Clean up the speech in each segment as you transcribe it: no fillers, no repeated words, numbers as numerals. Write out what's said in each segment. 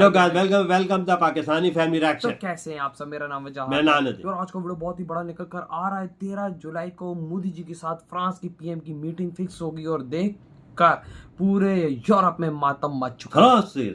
Hello guys, welcome welcome the Pakistani family reaction. तो कैसे हैं आप सब? मेरा नाम है जहां। मैं नानद। और आज का वीडियो बहुत ही बड़ा निकल कर आ रहा है। 13 जुलाई को मोदी जी के साथ फ्रांस की पीएम की मीटिंग फिक्स होगी और देखकर पूरे यूरोप में मातम मच चुका है। फ्रांस से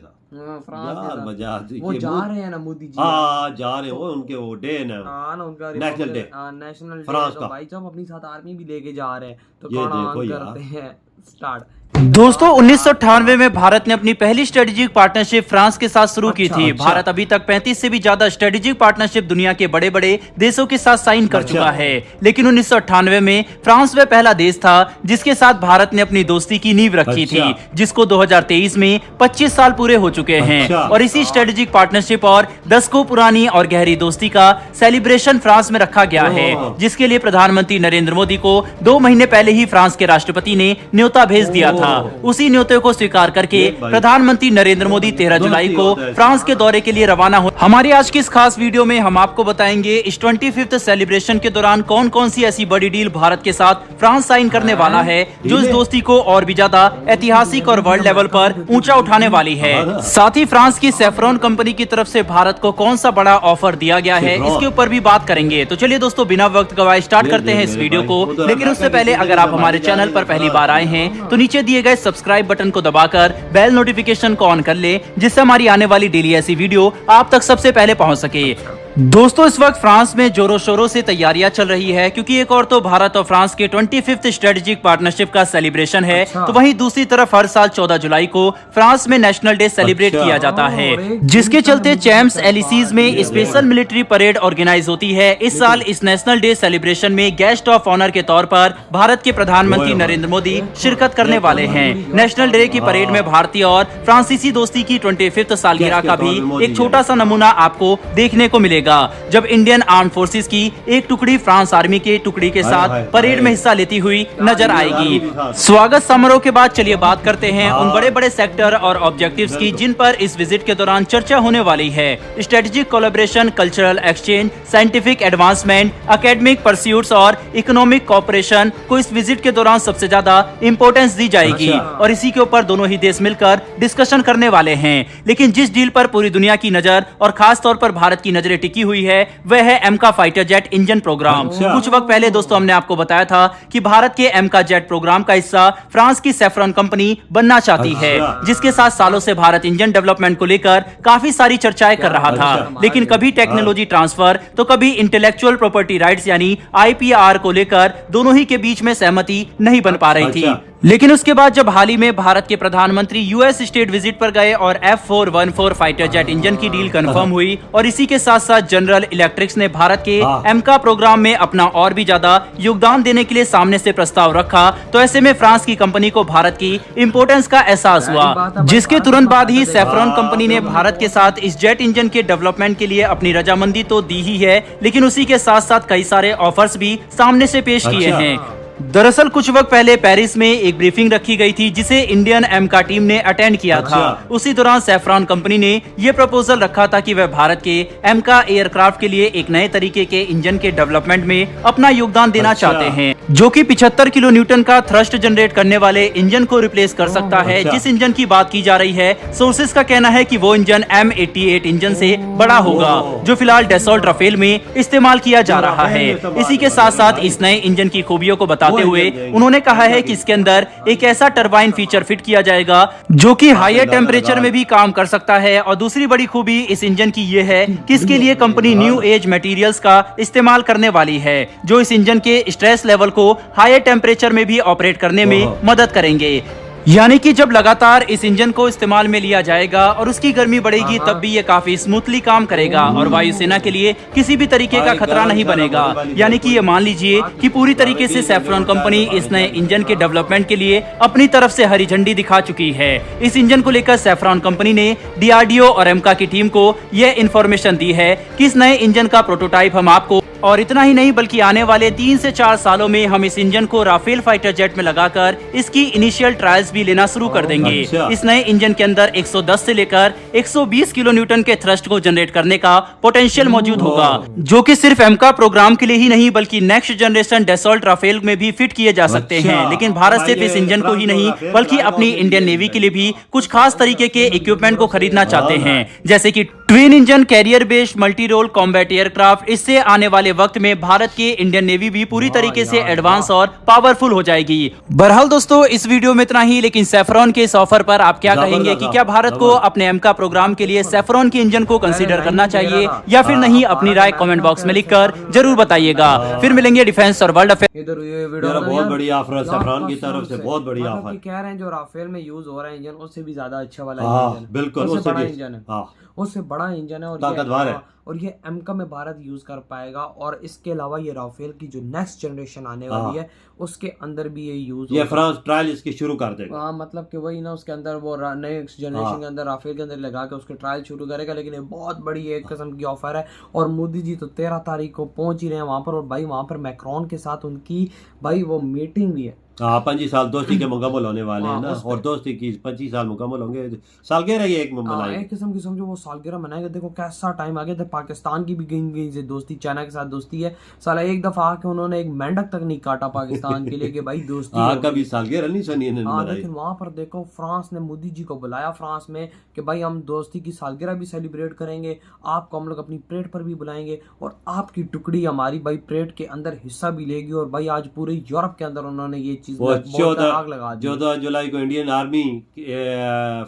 फ्रांस यार मजा आती वो है। जा रहे हैं ना मोदी जी। हाँ जा रहे हो, उनके वो डे ना उनका national day, national France day. का। तो भाई साहब अपनी साथ आर्मी भी लेके जा रहे हैं, तो ये कौन देखो यार। करते हैं स्टार्ट। दोस्तों 1998 में भारत ने अपनी पहली स्ट्रेटेजिक पार्टनरशिप फ्रांस के साथ शुरू की थी। भारत अभी तक 35 से भी ज्यादा स्ट्रेटेजिक पार्टनरशिप दुनिया के बड़े बड़े देशों के साथ साइन कर चुका है, लेकिन 1998 में फ्रांस वह पहला देश था जिसके साथ भारत ने अपनी दोस्ती की नींव रखी थी, जिसको 2023 में 25 साल पूरे हो चुके हैं। और इसी स्ट्रेटेजिक पार्टनरशिप और दशकों पुरानी और गहरी दोस्ती का सेलिब्रेशन फ्रांस में रखा गया है, जिसके लिए प्रधानमंत्री नरेंद्र मोदी को 2 महीने पहले ही फ्रांस के राष्ट्रपति ने न्योता भेज दिया था। उसी न्योते को स्वीकार करके प्रधानमंत्री नरेंद्र मोदी 13 जुलाई को फ्रांस के दौरे के लिए रवाना हो। हमारी आज की इस खास वीडियो में हम आपको बताएंगे इस 25th सेलिब्रेशन के दौरान कौन कौन सी ऐसी बड़ी डील भारत के साथ फ्रांस साइन करने वाला है जो इस दोस्ती को और भी ज्यादा ऐतिहासिक और वर्ल्ड लेवल पर ऊंचा उठाने वाली है। साथ ही फ्रांस की सैफरॉन कंपनी की तरफ से भारत को कौन सा बड़ा ऑफर दिया गया है, इसके ऊपर भी बात करेंगे। तो चलिए दोस्तों, बिना वक्त गवाए स्टार्ट करते हैं इस वीडियो को। लेकिन उससे पहले अगर आप हमारे चैनल पर पहली बार आए हैं तो नीचे दिए गए सब्सक्राइब बटन को दबाकर बेल नोटिफिकेशन को ऑन कर ले, जिससे हमारी आने वाली डेली ऐसी वीडियो आप तक सबसे पहले पहुंच सके। दोस्तों इस वक्त फ्रांस में जोरों शोरों से तैयारियां चल रही है, क्योंकि एक और तो भारत और फ्रांस के 25th स्ट्रेटेजिक पार्टनरशिप का सेलिब्रेशन है, तो वहीं दूसरी तरफ हर साल 14 जुलाई को फ्रांस में नेशनल डे सेलिब्रेट किया जाता है, जिसके चलते चैम्प्स एलिसीज में स्पेशल मिलिट्री परेड ऑर्गेनाइज होती है। इस साल इस नेशनल डे सेलिब्रेशन में गेस्ट ऑफ ऑनर के तौर पर भारत के प्रधानमंत्री नरेंद्र मोदी शिरकत करने वाले हैं। नेशनल डे की परेड में भारतीय और फ्रांसीसी दोस्ती की 25th सालगिरह का भी एक छोटा सा नमूना आपको देखने को मिलेगा, जब इंडियन आर्म फोर्सेस की एक टुकड़ी फ्रांस आर्मी के टुकड़ी के साथ परेड में हिस्सा लेती हुई नजर आएगी। स्वागत समारोह के बाद चलिए बात करते हैं उन बड़े बड़े सेक्टर और ऑब्जेक्टिव्स की जिन पर इस विजिट के दौरान चर्चा होने वाली है। Strategic collaboration, cultural exchange, scientific advancement, academic pursuits और इकोनॉमिक कोऑपरेशन को इस विजिट के दौरान सबसे ज्यादा इंपॉर्टेंस दी जाएगी, और इसी के ऊपर दोनों ही देश मिलकर डिस्कशन करने वाले हैं। लेकिन जिस डील पर पूरी दुनिया की नजर और खास तौर पर भारत की नजरें टिकी हुई है वह है एमका फाइटर जेट इंजन प्रोग्राम। कुछ वक्त पहले दोस्तों हमने आपको बताया था कि भारत के एमका जेट प्रोग्राम का हिस्सा फ्रांस की सैफरॉन कंपनी बनना चाहती है, जिसके साथ सालों से भारत इंजन डेवलपमेंट को लेकर काफी सारी चर्चाएं कर रहा था, लेकिन कभी टेक्नोलॉजी ट्रांसफर तो कभी इंटेलेक्चुअल प्रॉपर्टी राइट्स यानी आईपीआर को लेकर दोनों ही के बीच में सहमति नहीं बन पा रही थी। लेकिन उसके बाद जब हाल ही में भारत के प्रधानमंत्री यूएस स्टेट विजिट पर गए और F414 फाइटर जेट इंजन की डील कंफर्म हुई, और इसी के साथ साथ जनरल इलेक्ट्रिक्स ने भारत के एमका प्रोग्राम में अपना और भी ज्यादा योगदान देने के लिए सामने से प्रस्ताव रखा, तो ऐसे में फ्रांस की कंपनी को भारत की इंपोर्टेंस का एहसास हुआ, जिसके तुरंत बाद ही सैफरॉन कंपनी ने भारत के साथ इस जेट इंजन के डेवलपमेंट के लिए अपनी रजामंदी तो दी ही है, लेकिन उसी के साथ साथ कई सारे ऑफर्स भी सामने से पेश किए हैं। दरअसल कुछ वक्त पहले पेरिस में एक ब्रीफिंग रखी गई थी जिसे इंडियन एमका टीम ने अटेंड किया था। उसी दौरान सैफरॉन कंपनी ने यह प्रपोजल रखा था कि वह भारत के एमका एयरक्राफ्ट के लिए एक नए तरीके के इंजन के डेवलपमेंट में अपना योगदान देना चाहते हैं, जो कि 75 किलो न्यूटन का थ्रस्ट जनरेट करने वाले इंजन को रिप्लेस कर सकता है। जिस इंजन की बात की जा रही है, सोर्सेज का कहना है कि वो इंजन M88 इंजन से बड़ा होगा, जो फिलहाल डैसॉल्ट राफेल में इस्तेमाल किया जा रहा है। इसी के साथ साथ इस नए इंजन की खूबियों को बताते हुए उन्होंने कहा है कि इसके अंदर एक ऐसा टरबाइन फीचर फिट किया जाएगा जो कि हायर टेम्परेचर में भी काम कर सकता है, और दूसरी बड़ी खूबी इस इंजन की ये है कि इसके लिए कंपनी न्यू एज मटेरियल्स का इस्तेमाल करने वाली है, जो इस इंजन के स्ट्रेस लेवल को हायर टेम्परेचर में भी ऑपरेट करने में मदद करेंगे। यानी कि जब लगातार इस इंजन को इस्तेमाल में लिया जाएगा और उसकी गर्मी बढ़ेगी, तब भी ये काफी स्मूथली काम करेगा और वायुसेना के लिए किसी भी तरीके का खतरा नहीं बनेगा। यानी कि ये मान लीजिए कि पूरी तरीके से सैफरॉन कंपनी इस नए इंजन के डेवलपमेंट के लिए अपनी तरफ से हरी झंडी दिखा चुकी है। इस इंजन को लेकर सैफरॉन कंपनी ने डीआरडीओ और एमका की टीम को यह इंफॉर्मेशन दी है कि इस नए इंजन का प्रोटोटाइप हम आपको और इतना ही नहीं बल्कि आने वाले 3 से 4 सालों में हम इस इंजन को राफेल फाइटर जेट में लगाकर इसकी इनिशियल ट्रायल्स भी लेना शुरू कर देंगे। अच्छा। इस नए इंजन के अंदर 110 से लेकर 120 किलो न्यूटन के थ्रस्ट को जनरेट करने का पोटेंशियल मौजूद होगा, जो कि सिर्फ एमका प्रोग्राम के लिए ही नहीं बल्कि नेक्स्ट जनरेशन डसॉल्ट राफेल में भी फिट किए जा सकते अच्छा। हैं। लेकिन भारत सिर्फ इस इंजन को ही नहीं बल्कि अपनी इंडियन नेवी के लिए भी कुछ खास तरीके के इक्विपमेंट को खरीदना चाहते हैं, जैसे कि twin engine carrier based multi role combat aircraft. इससे आने वाले वक्त में भारत की इंडियन नेवी भी पूरी तरीके से एडवांस और पावरफुल हो जाएगी। बहरहाल दोस्तों, इस वीडियो में इतना ही, लेकिन सेफ्रॉन के इस ऑफर पर आप क्या कहेंगे कि क्या भारत को अपने एमका प्रोग्राम के लिए सेफ्रॉन के इंजन को कंसीडर करना चाहिए या फिर नहीं? अपनी राय कमेंट बॉक्स में लिखकर जरूर बताइएगा। फिर मिलेंगे डिफेंस और वर्ल्ड अफेयर। इधर ये वीडियो यार ना बहुत यार, बड़ी ऑफर है यार सफरान की कसम तरफ से, बहुत बड़ी मतलब ऑफर। कि कह रहे हैं जो राफेल में यूज हो रहा है इंजन उससे भी ज्यादा अच्छा वाला हाँ इंजन है। बिल्कुल, उससे उससे बड़ा भी इंजन है, हाँ उससे बड़ा इंजन है और ताकतवर है। और ये एमका में भारत यूज कर पाएगा। और इसके अलावा ये राफेल की जो नेक्स्ट जनरेशन आने हाँ। वाली है उसके अंदर भी ये यूज ये फ्रांस ट्रायल इसकी शुरू कर देगा। हाँ मतलब कि वही ना, उसके अंदर वो नेक्स्ट जनरेशन के अंदर राफेल के अंदर लगा के उसके ट्रायल शुरू करेगा। लेकिन ये बहुत बड़ी एक किस्म की ऑफर है और मोदी जी तो 13 तारीख को पहुंच ही रहे हैं वहां पर। और भाई वहां पर मैक्रोन के साथ उनकी भाई वो मीटिंग भी है। हाँ 25 साल दोस्ती के मुकम्मल होने वाले हैं ना, हाँ, और दोस्ती की 25 साल मुकम्मल होंगे, सालगिरह ये एक मनाएंगे। एक किस्म की समझो वो सालगिरह मनाएंगे। देखो कैसा टाइम आ गया था, पाकिस्तान की भी गई से दोस्ती, चाइना के साथ दोस्ती है। साला एक दफा आके उन्होंने एक मेंढक तक नहीं काटा पाकिस्तान के लिए कि भाई दोस्ती हाँ हो कभी गई। सालगिरह नहीं सुनी इन्होंने हाँ मनाई। लेकिन वहां पर देखो फ्रांस ने मोदी जी को बुलाया फ्रांस में कि भाई हम दोस्ती की सालगिरह भी सेलिब्रेट करेंगे, आपको हम लोग अपनी परेड पर भी बुलाएंगे और आपकी टुकड़ी हमारी भाई परेड के अंदर हिस्सा भी लेगी। और भाई आज पूरे यूरोप के अंदर उन्होंने ये चीज आग लगा दी। 14 जुलाई को इंडियन आर्मी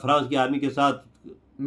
फ्रांस की आर्मी के साथ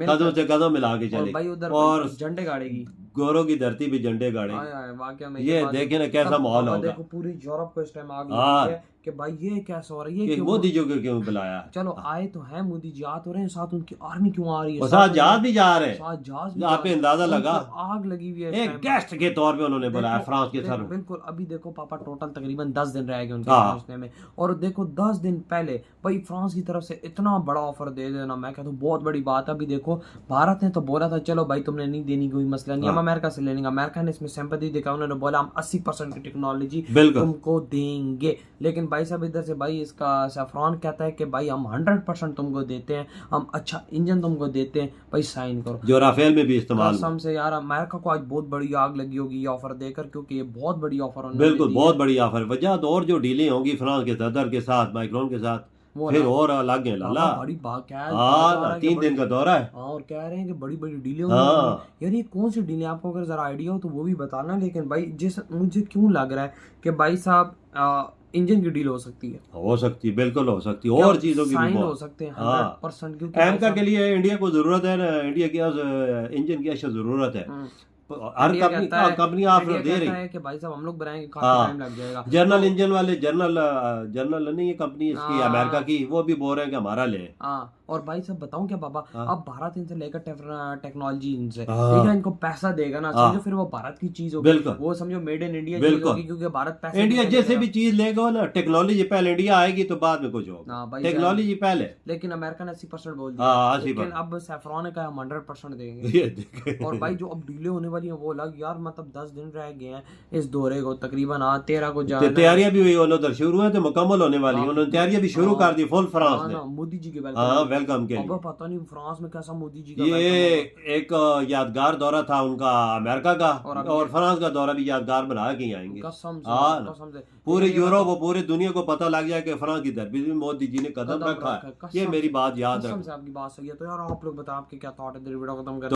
कदम से कदम मिला के और चले भाई उधर और झंडे गाड़ेगी, गोरों की धरती पे झंडे गाड़े। वाकया में ये देखे ना कैसा माहौल होगा। देखो पूरी यूरोप को इस टाइम आग हाँ। लगी है कि भाई ये कैसा हो रहा है, ये क्यों मोदी जी को क्यों बुलाया? चलो आए तो है मोदी जी, आ तो रहे हैं, साथ उनकी आर्मी क्यों आ रही है, और साथ जहाज भी जा रहे हैं, साथ जहाज भी आप पे अंदाजा लगा आग लगी हुई है एक गेस्ट के तौर पे उन्होंने बुलाया फ्रांस के सर। बिल्कुल अभी देखो पापा टोटल तकरीबन 10 दिन रह गए उनके हाँ। पहुंचने में। और देखो 10 दिन पहले भाई फ्रांस की तरफ से इतना बड़ा ऑफर दे देना, मैं कहता हूँ बहुत बड़ी बात है। अभी देखो भारत ने तो बोला था चलो भाई तुमने नहीं देनी कोई मसला नहीं, हम अमेरिका से ले लेंगे। अमेरिका ने इसमें सिंपैथी दिखा, उन्होंने बोला हम 80% की टेक्नोलॉजी तुमको देंगे। लेकिन भाई साहब इधर से भाई इसका सैफरान कहता है कि भाई हम 100% तुमको देते हैं, हम अच्छा इंजन तुमको देते हैं, भाई साइन करो। जो राफेल में भी इस्तेमाल कसम से यार अमेरिका को आज बहुत बड़ी आग लगी होगी ये ऑफर देकर, क्योंकि ये बहुत बड़ी ऑफर बिल्कुल बहुत बड़ी ऑफर। वजह तो और जो डीलें होंगी फ्रांस के सदर के साथ, माइक्रोन के साथ, फिर और अलग है लाला। बड़ी बात क्या है, हाँ 3 दिन का दौरा है। हाँ और कह रहे हैं कि बड़ी बड़ी डीले हाँ। यार ये कौन सी डीले, आपको अगर जरा आइडिया हो तो वो भी बताना। लेकिन भाई जिस मुझे क्यों लग रहा है कि भाई साहब इंजन की डील हो सकती है, हो सकती है, बिल्कुल हो सकती है, और चीजों की भी साइन हो बहुत। सकते हैं हाँ। 100%, क्योंकि एमका के लिए इंडिया को जरूरत है ना, इंडिया की इंजन की अशा जरूरत है। हर कंपनी ऑफर दे रही है कि भाई साहब हम लोग बनाएंगे, काफी हाँ। टाइम लग जाएगा। जनरल इंजन वाले जनरल नहीं, ये कंपनी इसकी अमेरिका की, वो भी बोल रहे हैं कि हमारा ले। हाँ और भाई साहब बताऊं क्या बाबा, अब भारत इनसे लेकर टेक्नोलॉजी इनसे हाँ। ठीक है, इनको पैसा देगा ना, समझो फिर वो भारत की चीज होगी, बिल्कुल। वो समझो मेड इन इंडिया बिल्कुल। चीज होगी, क्योंकि भारत पैसा इंडिया देगा। जैसे भी चीज लेगा ना, टेक्नोलॉजी पहले इंडिया आएगी तो बाद में कुछ होगा, हाँ भाई टेक्नोलॉजी पहले। लेकिन अमेरिका ने 80% बोल दिया। हाँ 80%। लेकिन अब सैफरॉन ने कहा हम 100% देंगे। ये देखे। और भाई जो अब डीले होने वाली है वो अलग यार, मतलब 10 दिन रह गए हैं इस दौरे को, तकरीबन 13 को जाना है। तैयारियां भी हुई उधर शुरू है तो मुकम्मल होने वाली है, उन्होंने तैयारियां भी शुरू कर दी फुल फ्रांस ने। मोदी जी के हाँ वेलकम के लिए। अब पता नहीं फ्रांस में कैसा मोदी जी का ये एक यादगार दौरा था उनका अमेरिका का, और फ्रांस का दौरा भी यादगार बना के ही आएंगे। कसम से पूरे यूरोप और पूरे दुनिया को पता लग जाए कि फ्रांस की धरती में मोदी जी ने कदम रखा है। ये मेरी बात याद रखो। कसम से आपकी बात सही है। तो यार आप लोग बताओ आपके क्या थॉट है, वीडियो खत्म कर।